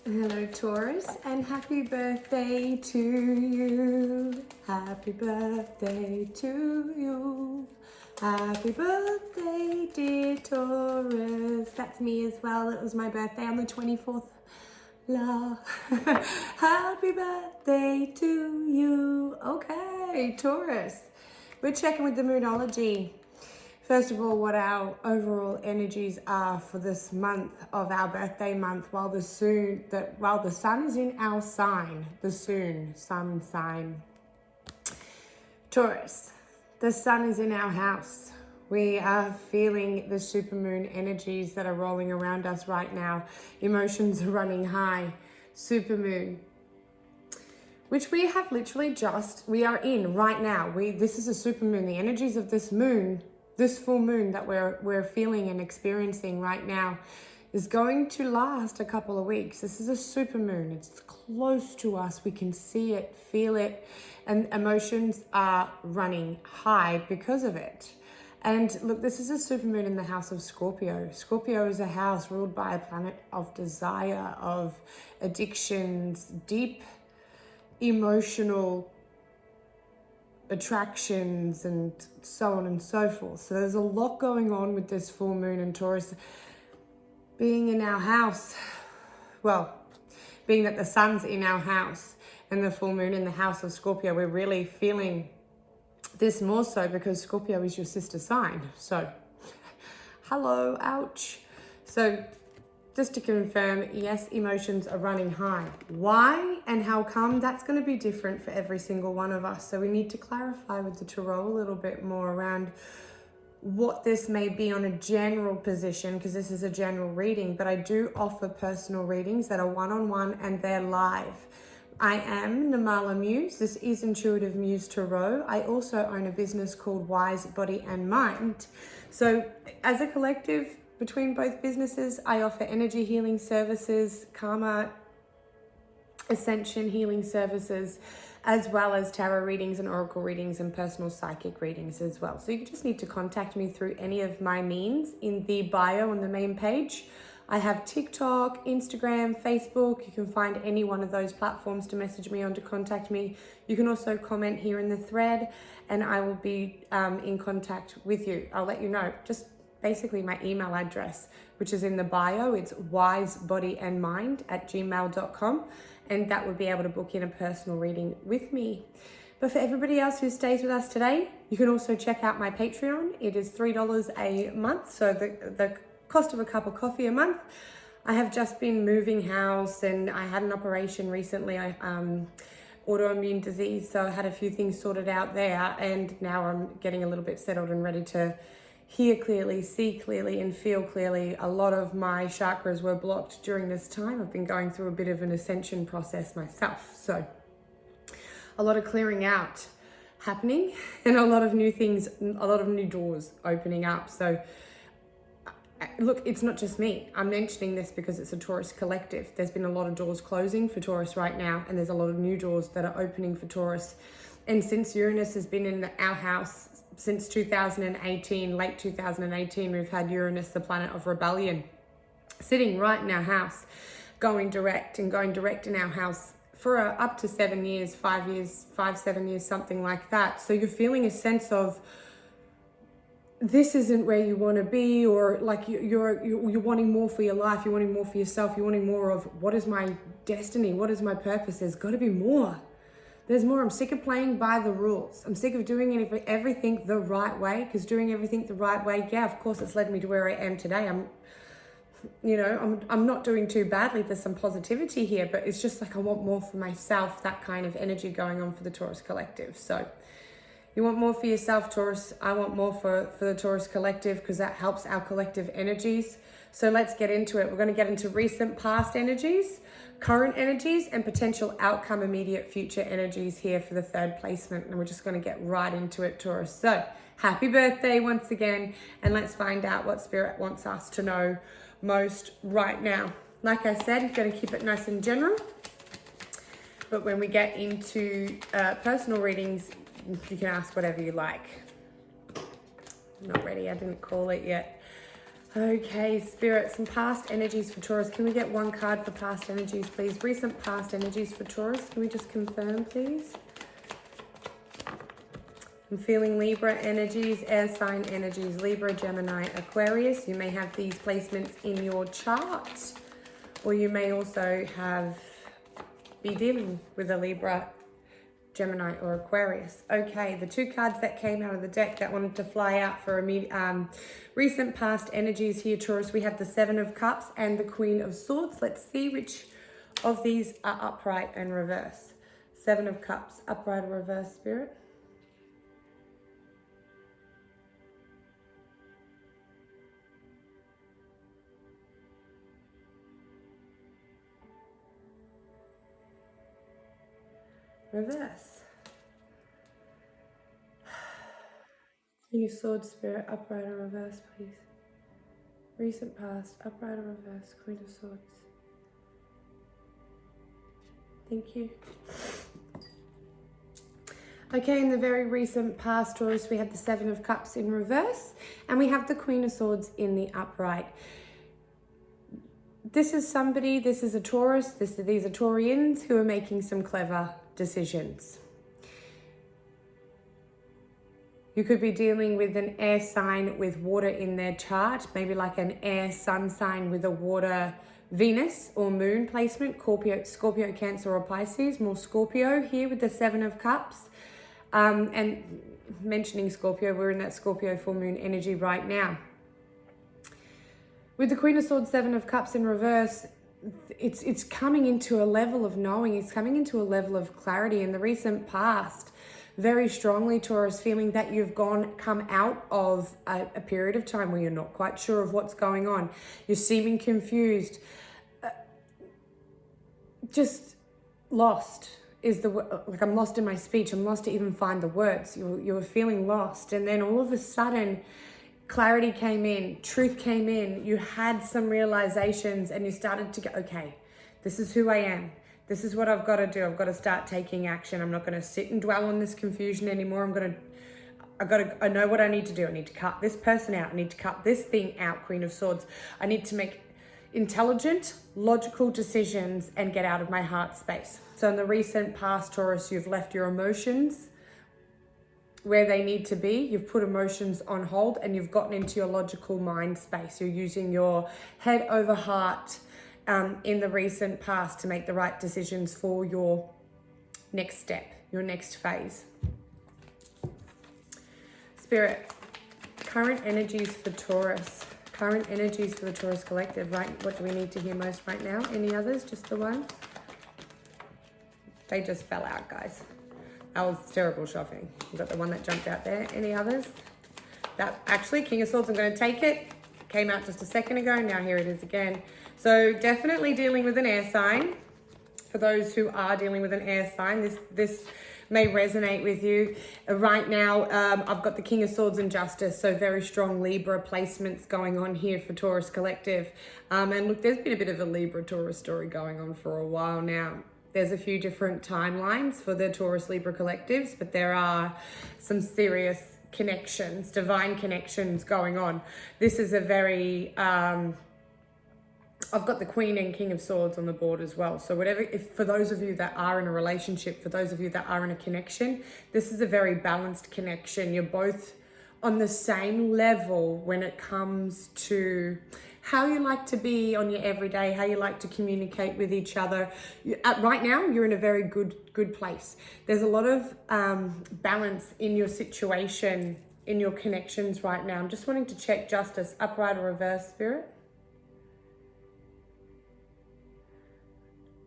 Hello Taurus, and happy birthday to you. Happy birthday to you. Happy birthday, dear Taurus. That's me as well. It was my birthday on the 24th. La. Happy birthday to you. Okay, Taurus. We're checking with the Moonology. First of all, what our overall energies are for this month of our birthday month, while the sun is in our sign, the sun sign. Taurus, the sun is in our house. We are feeling the supermoon energies that are rolling around us right now. Emotions are running high. Supermoon, which we have literally we are in right now. This is a supermoon. The energies of this moon, this full moon that we're feeling and experiencing right now, is going to last a couple of weeks. This is a supermoon. It's close to us. We can see it, feel it, and emotions are running high because of it. And look, this is a supermoon in the house of Scorpio. Scorpio is a house ruled by a planet of desire, of addictions, deep emotional attractions, and so on and so forth. So there's a lot going on with this full moon and Taurus being in our house. Well, being that the sun's in our house and the full moon in the house of Scorpio, we're really feeling this more so because Scorpio is your sister sign. So, hello, ouch. So, just to confirm, yes, emotions are running high. Why and how come? That's going to be different for every single one of us. So we need to clarify with the tarot a little bit more around what this may be on a general position, because this is a general reading, but I do offer personal readings that are one-on-one and they're live. I am Namala Muse. This is Intuitive Muse Tarot. I also own a business called Wise Body and Mind. So as a collective, between both businesses, I offer energy healing services, karma ascension healing services, as well as tarot readings and oracle readings and personal psychic readings as well. So you just need to contact me through any of my means in the bio on the main page. I have TikTok, Instagram, Facebook. You can find any one of those platforms to message me on, to contact me. You can also comment here in the thread and I will be in contact with you. I'll let you know. Just basically my email address, which is in the bio. It's wisebodyandmind@gmail.com, and that would be able to book in a personal reading with me. But for everybody else who stays with us today, you can also check out my Patreon. It is $3 a month, so the cost of a cup of coffee a month. I have just been moving house and I had an operation recently, autoimmune disease, so I had a few things sorted out there, and now I'm getting a little bit settled and ready to hear clearly, see clearly, and feel clearly. A lot of my chakras were blocked during this time. I've been going through a bit of an ascension process myself. So a lot of clearing out happening and a lot of new things, a lot of new doors opening up. So look, it's not just me. I'm mentioning this because it's a Taurus collective. There's been a lot of doors closing for Taurus right now, and there's a lot of new doors that are opening for Taurus. And since Uranus has been in our house since 2018, late 2018, we've had Uranus, the planet of rebellion, sitting right in our house, going direct in our house for up to 7 years, 7 years, something like that. So you're feeling a sense of this isn't where you want to be, or like you're wanting more for your life, you're wanting more for yourself, you're wanting more of what is my destiny, what is my purpose. There's got to be more. There's more. I'm sick of playing by the rules. I'm sick of doing everything the right way, because doing everything the right way, yeah, of course, it's led me to where I am today. I'm not doing too badly. There's some positivity here, but it's just like I want more for myself, that kind of energy going on for the Taurus collective. So you want more for yourself, Taurus. I want more for the Taurus collective, because that helps our collective energies. So let's get into it. We're going to get into recent past energies, current energies, and potential outcome immediate future energies here for the third placement. And we're just going to get right into it, Taurus. So happy birthday once again. And let's find out what Spirit wants us to know most right now. Like I said, I'm going to keep it nice and general. But when we get into personal readings, you can ask whatever you like. I'm not ready. I didn't call it yet. Okay, Spirit, some past energies for Taurus. Can we get one card for past energies, please? Recent past energies for Taurus. Can we just confirm, please? I'm feeling Libra energies, air sign energies, Libra, Gemini, Aquarius. You may have these placements in your chart, or you may also be dealing with a Libra, Gemini, or Aquarius. Okay, the two cards that came out of the deck that wanted to fly out for recent past energies here, Taurus, we have the Seven of Cups and the Queen of Swords. Let's see which of these are upright and reverse. Seven of Cups, upright or reverse, Spirit? Reverse. Queen of Swords, Spirit, upright or reverse, please. Recent past, upright or reverse, Queen of Swords. Thank you. Okay, in the very recent past, Taurus, we have the Seven of Cups in reverse, and we have the Queen of Swords in the upright. This is a Taurus, these are Taurians who are making some clever decisions. You could be dealing with an air sign with water in their chart, maybe like an air sun sign with a water Venus or moon placement, Scorpio, Cancer, or Pisces. More Scorpio here with the Seven of Cups. And mentioning Scorpio, we're in that Scorpio full moon energy right now. With the Queen of Swords, Seven of Cups in reverse, it's coming into a level of knowing, it's coming into a level of clarity in the recent past. Very strongly, Taurus, feeling that you've come out of a period of time where you're not quite sure of what's going on. You're seeming confused. Just lost is like I'm lost in my speech. I'm lost to even find the words. You were feeling lost. And then all of a sudden, clarity came in, truth came in. You had some realizations and you started to go, okay, this is who I am. This is what I've got to do. I've got to start taking action. I'm not going to sit and dwell on this confusion anymore. I know what I need to do. I need to cut this person out. I need to cut this thing out, Queen of Swords. I need to make intelligent, logical decisions and get out of my heart space. So in the recent past, Taurus, you've left your emotions where they need to be. You've put emotions on hold and you've gotten into your logical mind space. You're using your head over heart in the recent past to make the right decisions for your next step, your next phase. Spirit, current energies for Taurus. Current energies for the Taurus Collective, right? What do we need to hear most right now? Any others? Just the one? They just fell out, guys. That was terrible shopping. We've got the one that jumped out there. Any others? That actually, King of Swords, I'm going to take it. Came out just a second ago. Now here it is again. So definitely dealing with an air sign. For those who are dealing with an air sign, this may resonate with you. Right now, I've got the King of Swords and Justice, so very strong Libra placements going on here for Taurus Collective. And look, there's been a bit of a Libra-Taurus story going on for a while now. There's a few different timelines for the Taurus Libra collectives, but there are some serious connections, divine connections going on. This is a very... I've got the Queen and King of Swords on the board as well. So for those of you that are in a relationship, for those of you that are in a connection, this is a very balanced connection. You're both on the same level when it comes to how you like to be on your everyday, how you like to communicate with each other. Right now, you're in a very good place. There's a lot of balance in your situation, in your connections right now. I'm just wanting to check Justice, upright or reverse, Spirit.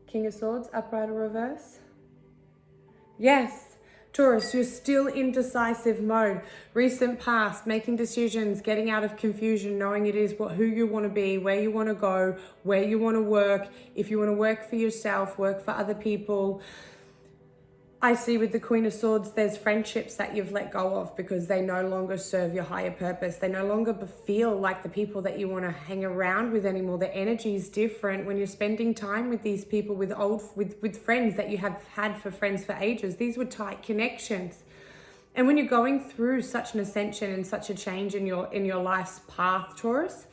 King of Swords, upright or reverse? Yes. Taurus, you're still in decisive mode. Recent past, making decisions, getting out of confusion, knowing it is who you want to be, where you want to go, where you want to work. If you want to work for yourself, work for other people. I see with the Queen of Swords, there's friendships that you've let go of because they no longer serve your higher purpose. They no longer feel like the people that you want to hang around with anymore. The energy is different when you're spending time with these people, with friends that you have had for friends for ages. These were tight connections. And when you're going through such an ascension and such a change in your life's path, Taurus,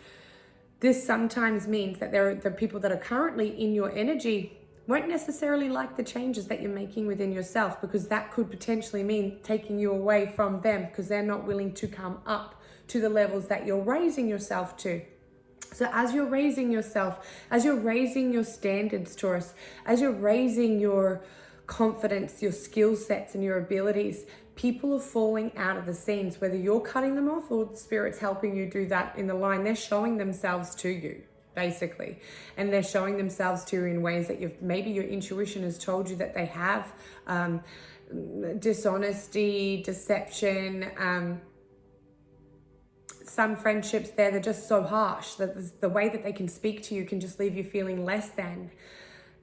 This sometimes means that the people that are currently in your energy won't necessarily like the changes that you're making within yourself, because that could potentially mean taking you away from them because they're not willing to come up to the levels that you're raising yourself to. So as you're raising yourself, as you're raising your standards, Taurus, as you're raising your confidence, your skill sets and your abilities, people are falling out of the scenes, whether you're cutting them off or the Spirit's helping you do that in the line. They're showing themselves to you, basically, and they're showing themselves to you in ways that maybe your intuition has told you that they have. Dishonesty, deception, some friendships they're just so harsh that the way that they can speak to you can just leave you feeling less than.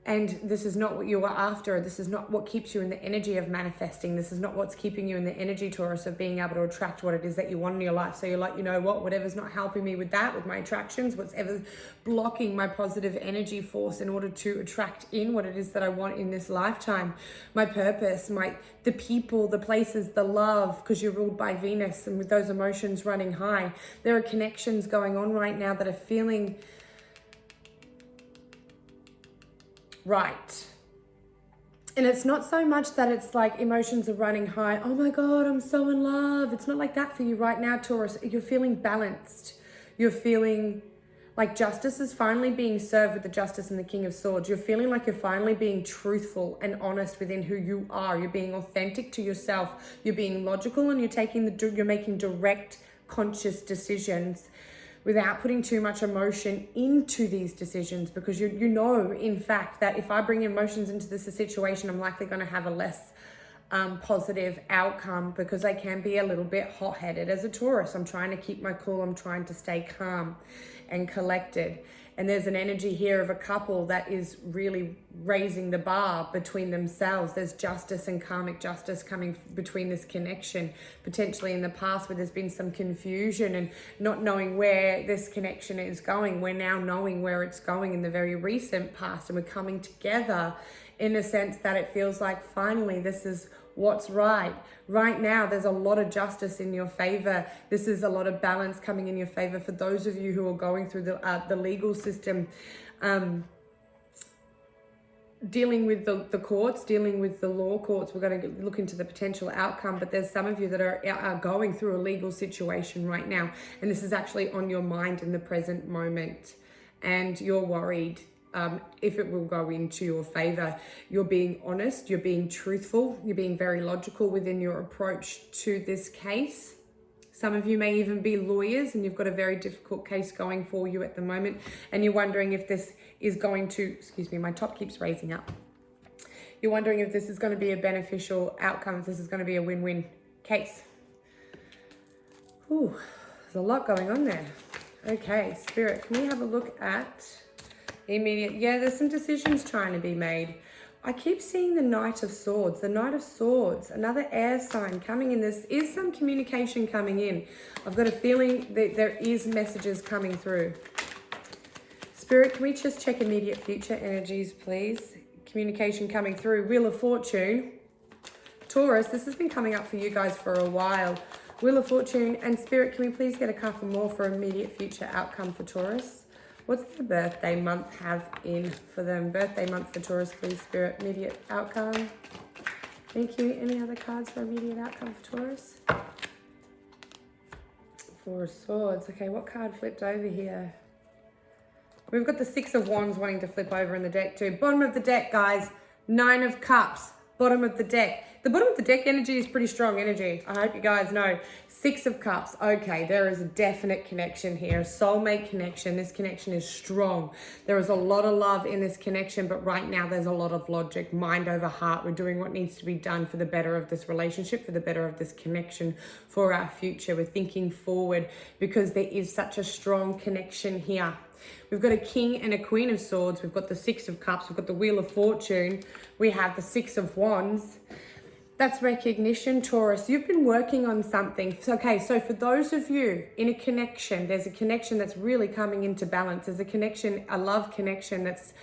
And this is not what you are after. This is not what keeps you in the energy of manifesting. This is not what's keeping you in the energy, Taurus, of being able to attract what it is that you want in your life. So you're like, you know what, whatever's not helping me with that, with my attractions, whatever's blocking my positive energy force in order to attract in what it is that I want in this lifetime, my purpose, the people, the places, the love, because you're ruled by Venus, and with those emotions running high, there are connections going on right now that are feeling right. And it's not so much that it's like emotions are running high. Oh my God, I'm so in love. It's not like that for you right now, Taurus. You're feeling balanced. You're feeling like justice is finally being served with the Justice and the King of Swords. You're feeling like you're finally being truthful and honest within who you are. You're being authentic to yourself. You're being logical, and you're making direct, conscious decisions without putting too much emotion into these decisions, because you know, in fact, that if I bring emotions into this situation, I'm likely going to have a less positive outcome, because I can be a little bit hot-headed as a Taurus. I'm trying to keep my cool. I'm trying to stay calm and collected. And there's an energy here of a couple that is really raising the bar between themselves. There's justice and karmic justice coming between this connection. Potentially in the past where there's been some confusion and not knowing where this connection is going, we're now knowing where it's going in the very recent past. And we're coming together in a sense that it feels like finally this is what's right. Right now, there's a lot of justice in your favor. This is a lot of balance coming in your favor for those of you who are going through the legal system, dealing with the courts, dealing with the law courts. We're going to look into the potential outcome, but there's some of you that are going through a legal situation right now, and this is actually on your mind in the present moment, and you're worried if it will go into your favor. You're being honest, you're being truthful, you're being very logical within your approach to this case. Some of you may even be lawyers and you've got a very difficult case going for you at the moment, and you're wondering if this is going to, excuse me, my top keeps raising up. You're wondering if this is going to be a beneficial outcome, if this is going to be a win-win case. Ooh, there's a lot going on there. Okay, Spirit, can we have a look at immediate? Yeah, there's some decisions trying to be made. I keep seeing the Knight of Swords, another air sign coming in. This is some communication coming in. I've got a feeling that there is messages coming through. Spirit, can we just check immediate future energies, please? Communication coming through. Wheel of Fortune. Taurus, this has been coming up for you guys for a while. Wheel of Fortune and Spirit, can we please get a couple more for immediate future outcome for Taurus? What's the birthday month have in for them? Birthday month for Taurus, please, Spirit. Immediate outcome. Thank you. Any other cards for immediate outcome for Taurus? Four of Swords. Okay, what card flipped over here? We've got the Six of Wands wanting to flip over in the deck too. Bottom of the deck, guys. Nine of Cups. Bottom of the deck. The bottom of the deck energy is pretty strong energy. I hope you guys know. Six of Cups. Okay, there is a definite connection here. A soulmate connection. This connection is strong. There is a lot of love in this connection, but right now there's a lot of logic. Mind over heart. We're doing what needs to be done for the better of this relationship, for the better of this connection, for our future. We're thinking forward because there is such a strong connection here. We've got a King and a Queen of Swords. We've got the Six of Cups. We've got the Wheel of Fortune. We have the Six of Wands. That's recognition, Taurus. You've been working on something. Okay, so for those of you in a connection, there's a connection that's really coming into balance. There's a connection, a love connection that's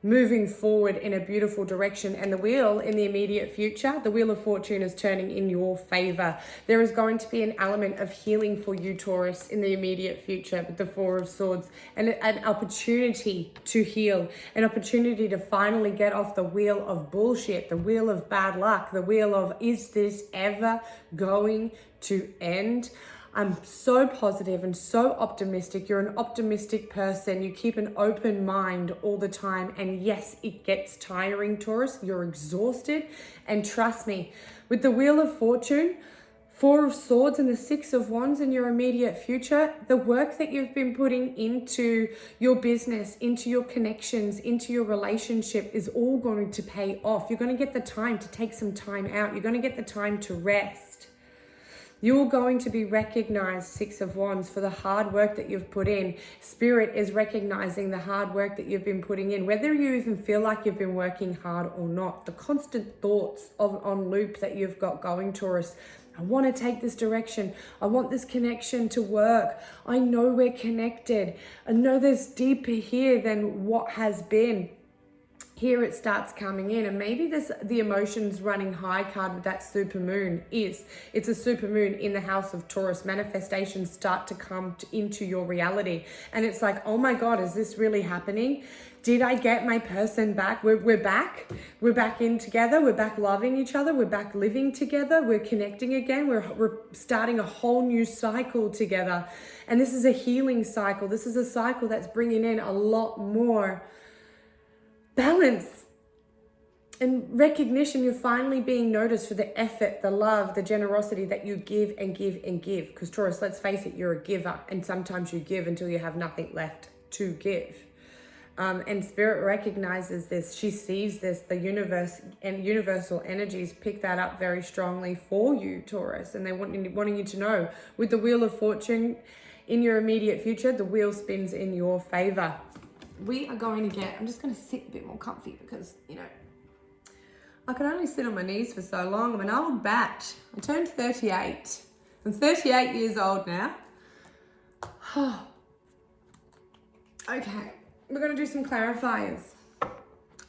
moving forward in a beautiful direction. And the wheel in the immediate future, the Wheel of Fortune is turning in your favor. There is going to be an element of healing for you, Taurus, in the immediate future with the Four of Swords, and an opportunity to heal, an opportunity to finally get off the wheel of bullshit, the wheel of bad luck, the wheel of, is this ever going to end? I'm so positive and so optimistic. You're an optimistic person. You keep an open mind all the time. And yes, it gets tiring, Taurus. You're exhausted. And trust me, with the Wheel of Fortune, Four of Swords and the Six of Wands in your immediate future, the work that you've been putting into your business, into your connections, into your relationship is all going to pay off. You're going to get the time to take some time out. You're going to get the time to rest. You're going to be recognized, Six of Wands, for the hard work that you've put in. Spirit is recognizing the hard work that you've been putting in, whether you even feel like you've been working hard or not. The constant thoughts on loop that you've got going, Taurus. I want to take this direction. I want this connection to work. I know we're connected. I know there's deeper here than what has been. Here it starts coming in, and maybe the emotions running high card with that super moon it's a super moon in the house of Taurus. Manifestations start to come into your reality, and it's like, oh my God, is this really happening? Did I get my person back? We're back. We're back in together. We're back loving each other. We're back living together. We're connecting again. We're starting a whole new cycle together, and this is a healing cycle. This is a cycle that's bringing in a lot more balance and recognition. You're finally being noticed for the effort, the love, the generosity that you give and give and give. Because Taurus, let's face it, you're a giver, and sometimes you give until you have nothing left to give. And Spirit recognizes this. She sees this. The universe and universal energies pick that up very strongly for you, Taurus, and they wanting you to know, with the Wheel of Fortune in your immediate future, the wheel spins in your favor. We are going to get, I'm just going to sit a bit more comfy because, you know, I can only sit on my knees for so long. I'm an old bat. I turned 38. I'm 38 years old now. Okay, we're going to do some clarifiers.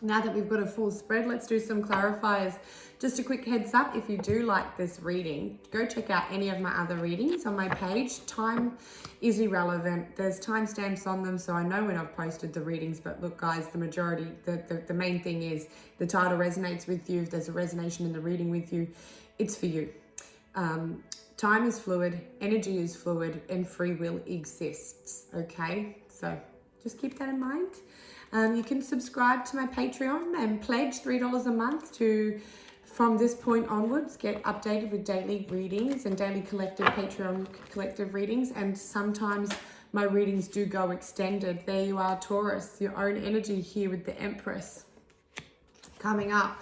Now that we've got a full spread, let's do some clarifiers. Just a quick heads up, if you do like this reading, go check out any of my other readings on my page. Time is irrelevant. There's timestamps on them, so I know when I've posted the readings. But look, guys, the majority, the main thing is the title resonates with you. If there's a resonation in the reading with you, it's for you. Time is fluid, energy is fluid, and free will exists, okay? So just keep that in mind. You can subscribe to my Patreon and pledge $3 a month to, from this point onwards, get updated with daily readings and daily collective Patreon collective readings. And sometimes my readings do go extended. There you are, Taurus, your own energy here with the Empress coming up.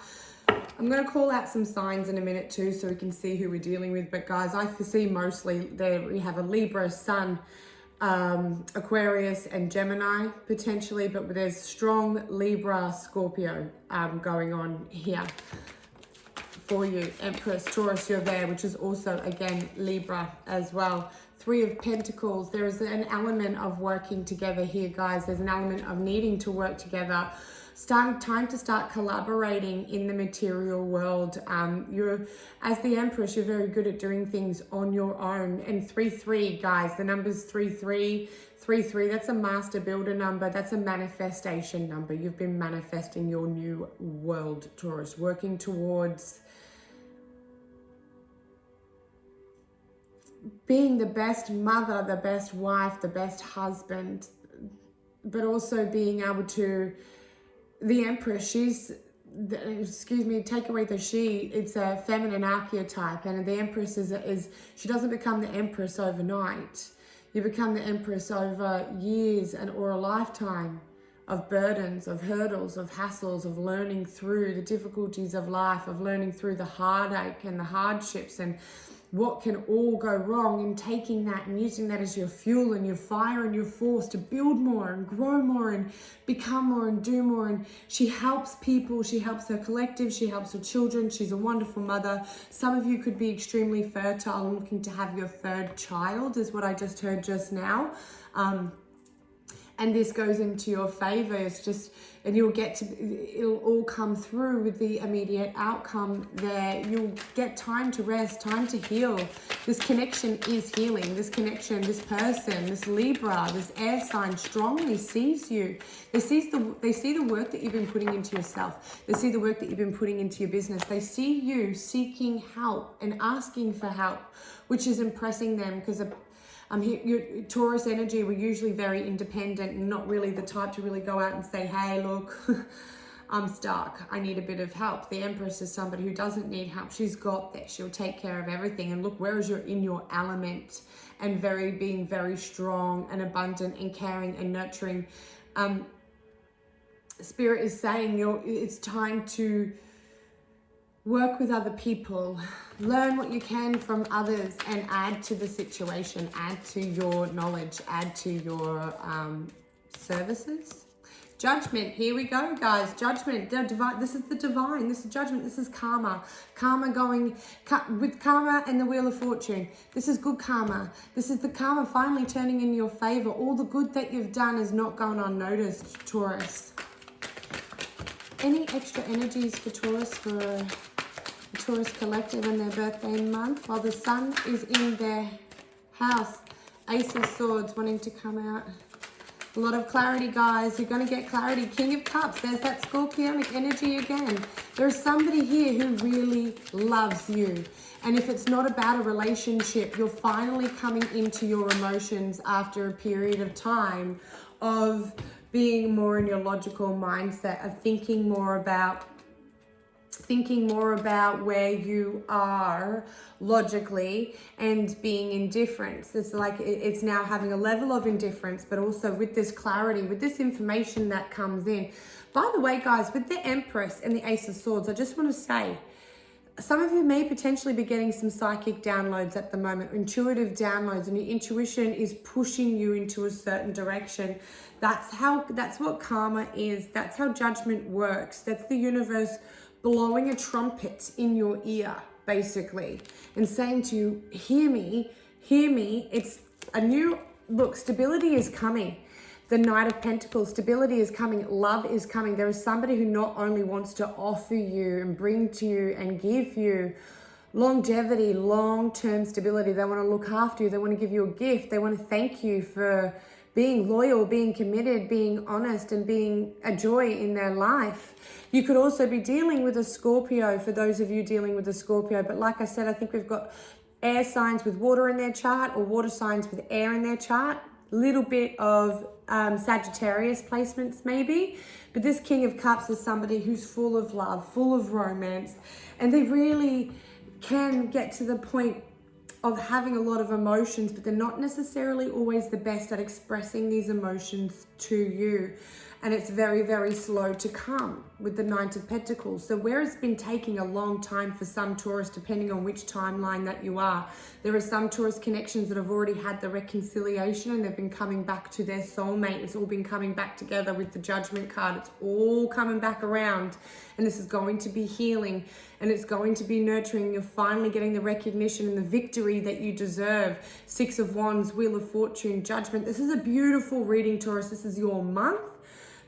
I'm going to call out some signs in a minute too, so we can see who we're dealing with. But guys, I foresee mostly there we have a Libra, Sun, Aquarius and Gemini potentially, but there's strong Libra, Scorpio going on here for you. Empress, Taurus, you're there, which is also again Libra as well. Three of Pentacles, there is an element of working together here, guys. There's an element of needing to work together. Time to start collaborating in the material world. You're, as the Empress, you're very good at doing things on your own. And 3-3, guys, the number's 3-3. 3-3, that's a master builder number. That's a manifestation number. You've been manifesting your new world, Taurus, working towards being the best mother, the best wife, the best husband, but also being able to, the Empress, she's, excuse me, take away the she, it's a feminine archetype, and the Empress is she doesn't become the Empress overnight. You become the Empress over years and or a lifetime of burdens, of hurdles, of hassles, of learning through the difficulties of life, of learning through the heartache and the hardships and what can all go wrong, and taking that and using that as your fuel and your fire and your force to build more and grow more and become more and do more. And she helps people, she helps her collective, she helps her children. She's a wonderful mother. Some of you could be extremely fertile and looking to have your third child, is what I just heard just now. and this goes into your favor. It's just, and it'll all come through with the immediate outcome there. You'll get time to rest, time to heal. This connection is healing. This connection, this person, this Libra, this air sign strongly sees you. They see the work that you've been putting into yourself. They see the work that you've been putting into your business. They see you seeking help and asking for help, which is impressing them, because your Taurus energy, we're usually very independent and not really the type to really go out and say, hey, look, I'm stuck, I need a bit of help. The Empress is somebody who doesn't need help. She's got this. She'll take care of everything. And look, whereas you're in your element and being very strong and abundant and caring and nurturing, Spirit is saying it's time to work with other people, learn what you can from others, and add to the situation, add to your knowledge, add to your services. Judgment, here we go, guys. Judgment, the divine. This is the divine. This is judgment. This is karma. Karma going with karma and the Wheel of Fortune. This is good karma. This is the karma finally turning in your favor. All the good that you've done is not gone unnoticed, Taurus. Any extra energies for Taurus, for the Taurus collective and their birthday month? While the sun is in their house, Ace of Swords wanting to come out. A lot of clarity, guys. You're going to get clarity. King of Cups. There's that Scorpionic energy again. There's somebody here who really loves you. And if it's not about a relationship, you're finally coming into your emotions after a period of time of being more in your logical mindset, of thinking more about where you are logically and being indifferent. It's now having a level of indifference, but also with this clarity, with this information that comes in. By the way, guys, with the Empress and the Ace of Swords, I just want to say, some of you may potentially be getting some psychic downloads at the moment, intuitive downloads, and your intuition is pushing you into a certain direction. That's what karma is. That's how judgment works. That's the universe blowing a trumpet in your ear, basically, and saying to you, hear me, it's a new, look, stability is coming. The Knight of Pentacles, stability is coming, love is coming. There is somebody who not only wants to offer you and bring to you and give you longevity, long-term stability. They want to look after you. They want to give you a gift. They want to thank you for being loyal, being committed, being honest, and being a joy in their life. You could also be dealing with a Scorpio, for those of you dealing with a Scorpio. But like I said, I think we've got air signs with water in their chart, or water signs with air in their chart. Little bit of Sagittarius placements maybe. But this King of Cups is somebody who's full of love, full of romance. And they really can get to the point of having a lot of emotions, but they're not necessarily always the best at expressing these emotions to you. And it's very, very slow to come with the Knight of Pentacles. So where it's been taking a long time for some Taurus, depending on which timeline that you are, there are some Taurus connections that have already had the reconciliation and they've been coming back to their soulmate. It's all been coming back together with the Judgment card. It's all coming back around, and this is going to be healing and it's going to be nurturing. You're finally getting the recognition and the victory that you deserve. Six of Wands, Wheel of Fortune, Judgment. This is a beautiful reading, Taurus. This is your month.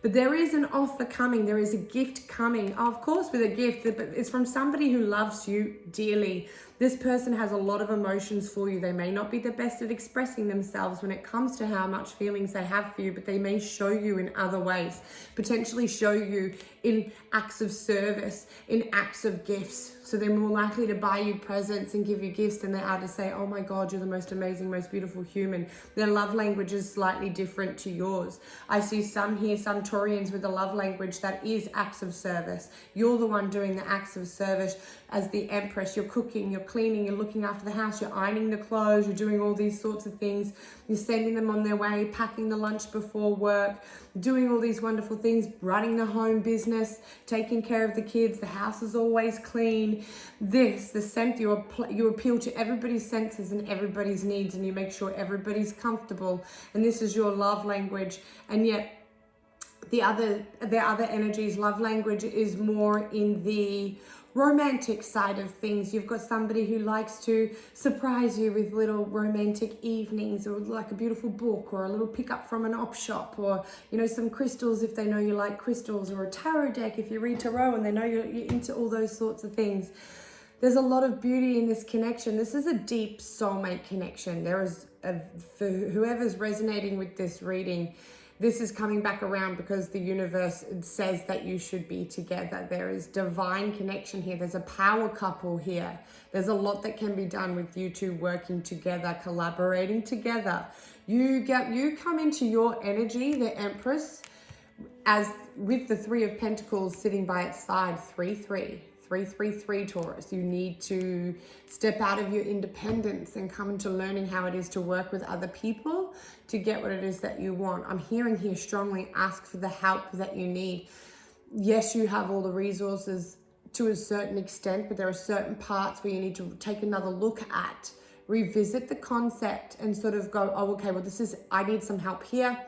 But there is an offer coming. There is a gift coming. Of course, with a gift, but it's from somebody who loves you dearly. This person has a lot of emotions for you. They may not be the best at expressing themselves when it comes to how much feelings they have for you, but they may show you in other ways, potentially show you in acts of service, in acts of gifts. So they're more likely to buy you presents and give you gifts than they are to say, oh my God, you're the most amazing, most beautiful human. Their love language is slightly different to yours. I see some here, some Taurians with a love language that is acts of service. You're the one doing the acts of service as the Empress. You're cooking, you're cleaning, you're looking after the house, you're ironing the clothes, you're doing all these sorts of things. You're sending them on their way, packing the lunch before work, doing all these wonderful things, running the home business, taking care of the kids. The house is always clean. You appeal to everybody's senses and everybody's needs, and you make sure everybody's comfortable. And this is your love language. And yet the other energies, love language is more in the romantic side of things. You've got somebody who likes to surprise you with little romantic evenings, or like a beautiful book, or a little pickup from an op shop, or, you know, some crystals if they know you like crystals, or a tarot deck if you read tarot and they know you're into all those sorts of things. There's a lot of beauty in this connection. This is a deep soulmate connection. There is, for whoever's resonating with this reading, this is coming back around because the universe says that you should be together. There is divine connection here. There's a power couple here. There's a lot that can be done with you two working together, collaborating together. You come into your energy, the Empress, as with the Three of Pentacles sitting by its side, 3-3. 333 Taurus. You need to step out of your independence and come into learning how it is to work with other people to get what it is that you want. I'm hearing here strongly, ask for the help that you need. Yes, you have all the resources to a certain extent, but there are certain parts where you need to take another look at, revisit the concept and sort of go, oh, okay, well, I need some help here.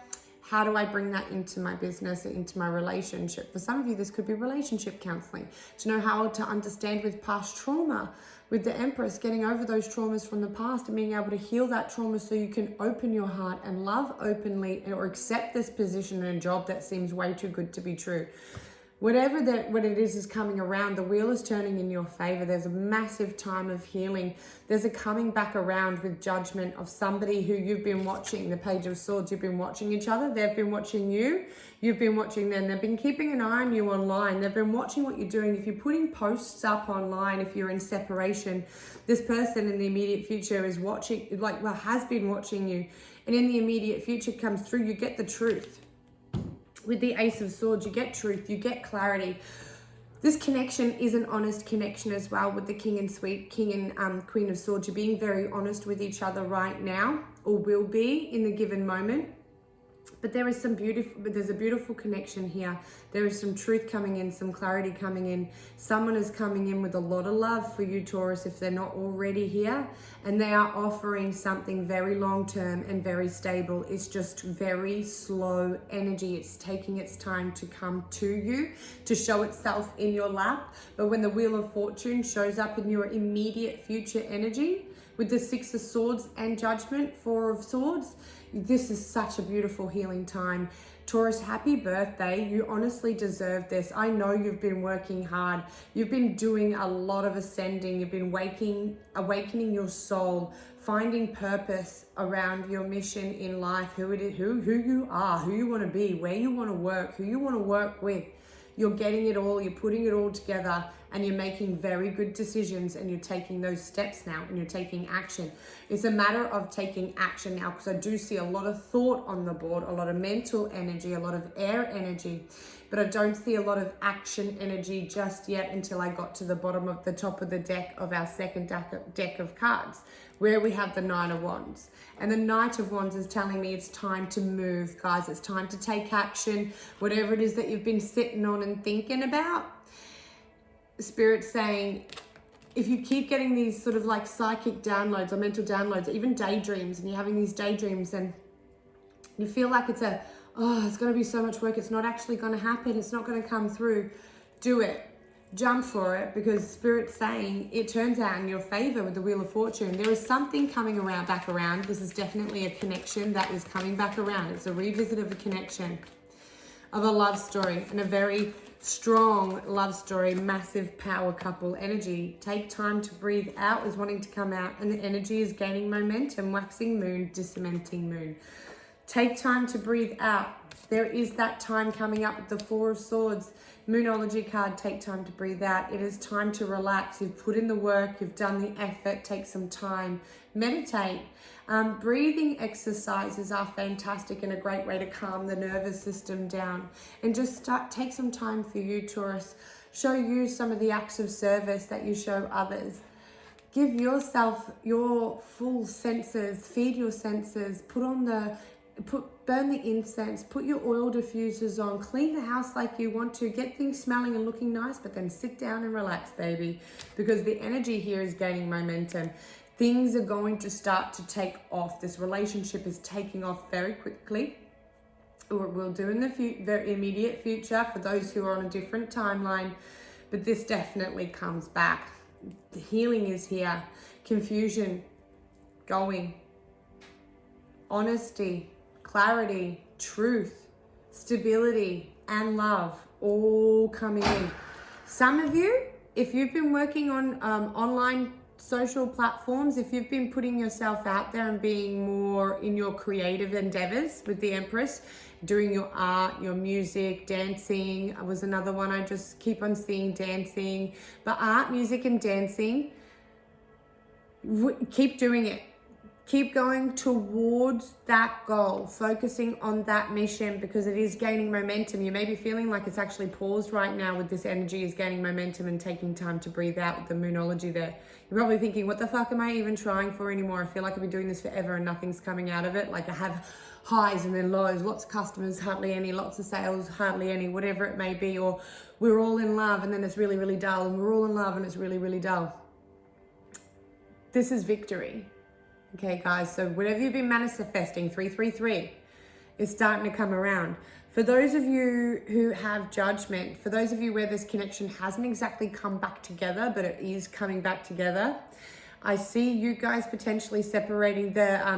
How do I bring that into my business, into my relationship? For some of you, this could be relationship counseling, to know how to understand with past trauma, with the Empress, getting over those traumas from the past and being able to heal that trauma so you can open your heart and love openly, or accept this position in a job that seems way too good to be true. Whatever what it is coming around, the wheel is turning in your favor. There's a massive time of healing. There's a coming back around with judgment of somebody who you've been watching, the Page of Swords. You've been watching each other. They've been watching you. You've been watching them. They've been keeping an eye on you online. They've been watching what you're doing. If you're putting posts up online, if you're in separation, this person in the immediate future is watching, has been watching you. And in the immediate future comes through, you get the truth. With the Ace of Swords, you get truth, you get clarity. This connection is an honest connection as well with the King and Queen of Swords. You're being very honest with each other right now, or will be in the given moment. But there's a beautiful connection here. There is some truth coming in, some clarity coming in. Someone is coming in with a lot of love for you, Taurus, if they're not already here. And they are offering something very long-term and very stable. It's just very slow energy. It's taking its time to come to you, to show itself in your lap. But when the Wheel of Fortune shows up in your immediate future energy, with the Six of Swords and Judgment, Four of Swords, this is such a beautiful healing time. Taurus, happy birthday. You honestly deserve this. I know you've been working hard. You've been doing a lot of ascending. You've been awakening your soul, finding purpose around your mission in life, who you are, who you want to be, where you want to work, who you want to work with. You're getting it all, you're putting it all together, and you're making very good decisions, and you're taking those steps now, and you're taking action. It's a matter of taking action now, because I do see a lot of thought on the board, a lot of mental energy, a lot of air energy, but I don't see a lot of action energy just yet until I got to the top of the deck of our second deck of cards, where we have the Nine of Wands. And the Knight of Wands is telling me it's time to move, guys. It's time to take action. Whatever it is that you've been sitting on and thinking about, Spirit's saying, if you keep getting these sort of like psychic downloads or mental downloads, or even daydreams, and you're having these daydreams and you feel like it's going to be so much work, it's not actually going to happen, it's not going to come through, do it. Jump for it, because Spirit's saying it turns out in your favor with the Wheel of Fortune. There is something coming back around. This is definitely a connection that is coming back around. It's a revisit of a connection, of a love story, and a very strong love story, massive power couple energy. Take time to breathe out is wanting to come out, and the energy is gaining momentum. Waxing moon, dissementing moon. Take time to breathe out. There is that time coming up with the Four of Swords. Moonology card, take time to breathe out. It is time to relax. You've put in the work, you've done the effort, take some time. Meditate. Breathing exercises are fantastic and a great way to calm the nervous system down. And just take some time for you, Taurus. Show you some of the acts of service that you show others. Give yourself your full senses, feed your senses, burn the incense, put your oil diffusers on, clean the house like you want to, get things smelling and looking nice, but then sit down and relax, baby, because the energy here is gaining momentum. Things are going to start to take off. This relationship is taking off very quickly, or it will do in the very immediate future for those who are on a different timeline. but this definitely comes back. The healing is here. Confusion going. Honesty, clarity, truth, stability, and love all coming in. Some of you, if you've been working on online social platforms, if you've been putting yourself out there and being more in your creative endeavors with the Empress, doing your art, your music, dancing was another one. I just keep on seeing dancing, but art, music, and dancing, keep doing it. Keep going towards that goal, focusing on that mission, because it is gaining momentum. You may be feeling like it's actually paused right now with this energy is gaining momentum and taking time to breathe out with the moonology there. You're probably thinking, what the fuck am I even trying for anymore? I feel like I've been doing this forever and nothing's coming out of it. Like I have highs and then lows, lots of customers, hardly any, lots of sales, hardly any, whatever it may be. Or we're all in love and then it's really, really dull. And we're all in love and it's really, really dull. This is victory. Okay, guys, so whatever you've been manifesting, 333, is starting to come around. For those of you who have judgment, for those of you where this connection hasn't exactly come back together, but it is coming back together, I see you guys potentially separating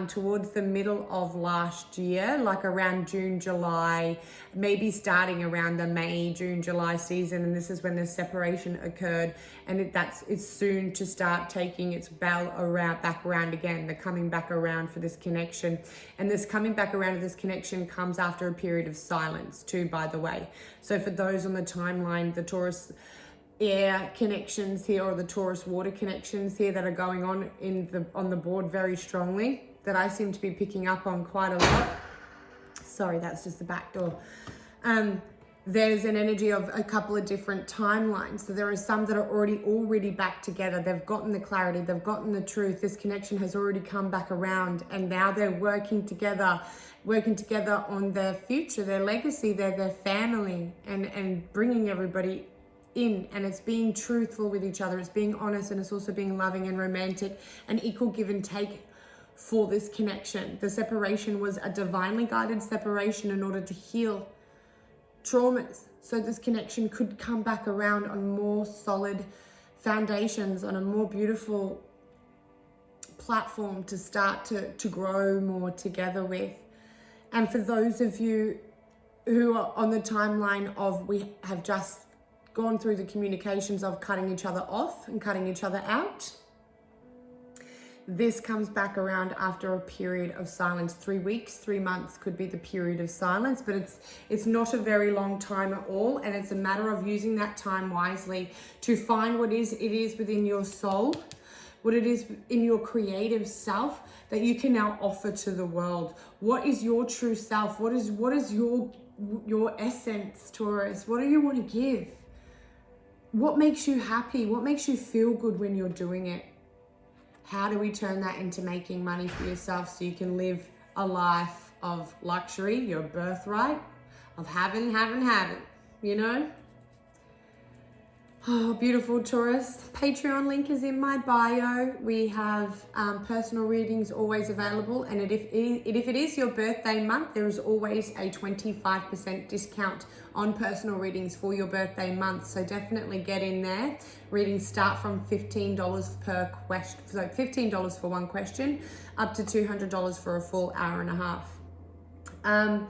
towards the middle of last year, like around June, July, maybe starting around the May, June, July season. And this is when the separation occurred. And it's soon to start taking its bell back around again. The coming back around for this connection. And this coming back around of this connection comes after a period of silence too, by the way. So for those on the timeline, the Taurus air connections here or the Taurus water connections here that are going on on the board very strongly, that I seem to be picking up on quite a lot. Sorry, that's just the back door. There's an energy of a couple of different timelines. So there are some that are already back together. They've gotten the clarity, they've gotten the truth. This connection has already come back around, and now they're working together on their future, their legacy, their family, and bringing everybody in. And it's being truthful with each other, it's being honest, and it's also being loving and romantic and equal give and take for this connection. The separation was a divinely guided separation in order to heal traumas, so this connection could come back around on more solid foundations, on a more beautiful platform to start to grow more together with. And for those of you who are on the timeline of we have just gone through the communications of cutting each other off and cutting each other out, this comes back around after a period of silence. 3 weeks, 3 months could be the period of silence, but it's not a very long time at all. And it's a matter of using that time wisely to find what it is within your soul, what it is in your creative self that you can now offer to the world. What is your true self? What is your essence, Taurus? What do you want to give? What makes you happy? What makes you feel good when you're doing it? How do we turn that into making money for yourself so you can live a life of luxury, your birthright, of having, you know? Oh, beautiful, Taurus. Patreon link is in my bio. We have personal readings always available. And if it is your birthday month, there is always a 25% discount on personal readings for your birthday month. So definitely get in there. Readings start from $15 per question. So $15 for one question, up to $200 for a full hour and a half.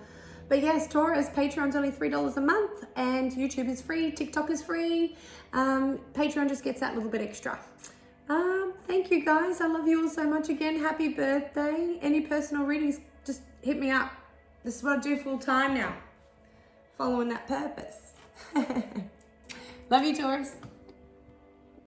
But yes, Taurus, Patreon's only $3 a month, and YouTube is free, TikTok is free. Patreon just gets that little bit extra. Thank you guys. I love you all so much again. Happy birthday. Any personal readings, just hit me up. This is what I do full time now. Following that purpose. Love you, Taurus.